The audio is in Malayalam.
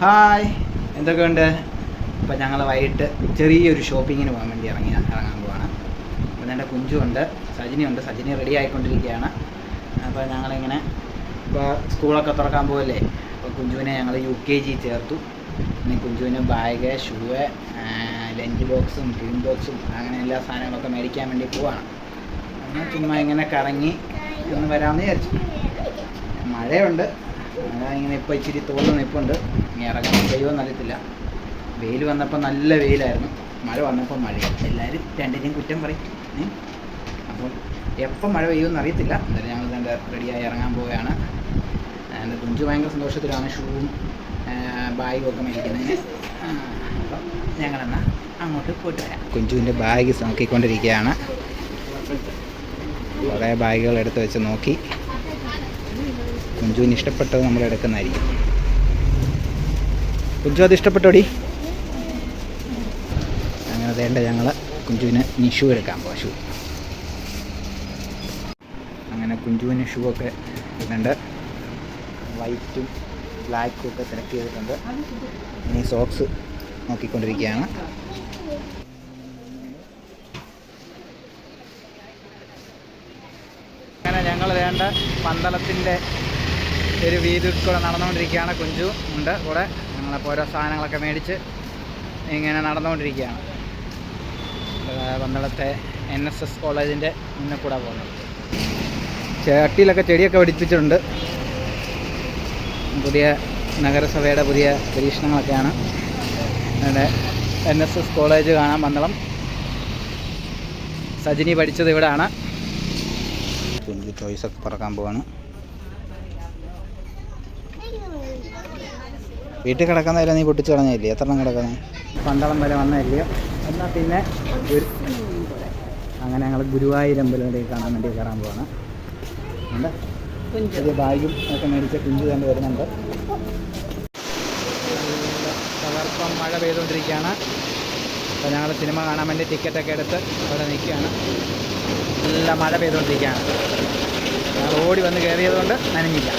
ഹായ്, എന്തൊക്കെയുണ്ട്? അപ്പോൾ ഞങ്ങൾ വൈകിട്ട് ചെറിയൊരു ഷോപ്പിങ്ങിന് പോകാൻ വേണ്ടി ഇറങ്ങാൻ പോവാണ്. അപ്പോൾ എൻ്റെ കുഞ്ചുണ്ട്, സജിനിയുണ്ട്. സജിനി റെഡി ആയിക്കൊണ്ടിരിക്കുകയാണ്. അപ്പോൾ ഞങ്ങളിങ്ങനെ ഇപ്പോൾ സ്കൂളൊക്കെ തുറക്കാൻ പോകല്ലേ, അപ്പോൾ കുഞ്ചുവിനെ ഞങ്ങൾ UKG ചേർത്തു. പിന്നെ കുഞ്ചുവിന് ബാഗ്, ഷൂവ്, ലഞ്ച് ബോക്സും ടിഫിൻ ബോക്സും അങ്ങനെ എല്ലാ സാധനങ്ങളൊക്കെ മേടിക്കാൻ വേണ്ടി പോവാണ്. അങ്ങനെ ചുമ്മാ ഇങ്ങനെ കറങ്ങി ഒന്ന് വരാമെന്ന് വിചാരിച്ചു. മഴയുണ്ട്, മഴ ഇങ്ങനെ ഇപ്പോൾ ഇച്ചിരി തോന്നുന്നു നിൽപ്പുണ്ട്. ഇനി ഇറങ്ങാൻ കഴിയുമെന്ന് അറിയത്തില്ല. വെയിൽ വന്നപ്പോൾ നല്ല വെയിലായിരുന്നു, മഴ വന്നപ്പോൾ മഴയാണ്. എല്ലാവരും രണ്ടിനെയും കുറ്റം പറയും. അപ്പോൾ എപ്പം മഴ പെയ്യുമെന്ന് അറിയത്തില്ല. എന്തായാലും ഞങ്ങൾ ഇതിൻ്റെ റെഡിയായി ഇറങ്ങാൻ പോവുകയാണ്. എൻ്റെ കുഞ്ചു ഭയങ്കര സന്തോഷത്തിലാണ് ഷൂവും ബാഗും ഒക്കെ മേടിക്കുന്നതിന്. അപ്പം ഞങ്ങളെന്നാൽ അങ്ങോട്ട് പോയിട്ട് വരാം. കുഞ്ചുവിൻ്റെ ബാഗ് നോക്കിക്കൊണ്ടിരിക്കുകയാണ്. കുറേ ബാഗുകൾ എടുത്ത് വെച്ച് നോക്കി. കുഞ്ചുവിന് ഇഷ്ടപ്പെട്ടത് നമ്മൾ എടുക്കുന്നതായിരിക്കും. കുഞ്ചു അത് ഇഷ്ടപ്പെട്ടോടി? അങ്ങനെ വേണ്ട, ഞങ്ങൾ കുഞ്ചുവിന് ഇനി ഷൂ എടുക്കാൻ പോവാം. ഷൂ അങ്ങനെ കുഞ്ചുവിന് ഷൂ ഒക്കെ ഇടുന്നുണ്ട്. വൈറ്റും ബ്ലാക്കും ഒക്കെ സെലക്ട് ചെയ്തിട്ടുണ്ട്. ഇനി സോക്സ് നോക്കിക്കൊണ്ടിരിക്കുകയാണ്. അങ്ങനെ ഞങ്ങൾ വേണ്ട പന്തളത്തിൻ്റെ ഒരു വീതി കൂടെ നടന്നുകൊണ്ടിരിക്കുകയാണ്. കുഞ്ചു ഉണ്ട് കൂടെ. ഞങ്ങളപ്പോൾ ഓരോ സാധനങ്ങളൊക്കെ മേടിച്ച് ഇങ്ങനെ നടന്നുകൊണ്ടിരിക്കുകയാണ്. പന്തളത്തെ NSS കോളേജിൻ്റെ മുന്നിൽ കൂടെ പോകുന്നത്. ചട്ടിയിലൊക്കെ ചെടിയൊക്കെ പിടിപ്പിച്ചിട്ടുണ്ട്. പുതിയ നഗരസഭയുടെ പുതിയ പരീക്ഷണങ്ങളൊക്കെയാണ്. അങ്ങനെ NSS കോളേജ് കാണാൻ പന്തളം. സജിനി പഠിച്ചത് ഇവിടെയാണ്. കുഞ്ചു ചോയ്സൊക്കെ പറക്കാൻ പോവാണ്. വീട്ടിൽ കിടക്കുന്നതില്ല, നീ പൊട്ടിച്ച് കളഞ്ഞില്ലേ? എത്ര എണ്ണം കിടക്കുന്നത്? പന്തളം വരെ വന്നതല്ലയോ? എന്നാൽ പിന്നെ അങ്ങനെ ഞങ്ങൾ ഗുരുവായൂരമ്പലത്തിലേക്ക് കാണാൻ വേണ്ടി കയറാൻ പോവാണ്. ഉണ്ട് പുതിയ ബാഗും ഒക്കെ മേടിച്ച് കുഞ്ചു തന്നെ വരുന്നുണ്ട്. തകർപ്പം മഴ പെയ്തുകൊണ്ടിരിക്കുകയാണ്. അപ്പോൾ ഞങ്ങൾ സിനിമ കാണാൻ വേണ്ടി ടിക്കറ്റൊക്കെ എടുത്ത് അവിടെ നിൽക്കുകയാണ്. നല്ല മഴ പെയ്തുകൊണ്ടിരിക്കുകയാണ്. ഞങ്ങൾ ഓടി വന്ന് കയറിയത് കൊണ്ട് നനഞ്ഞില്ല.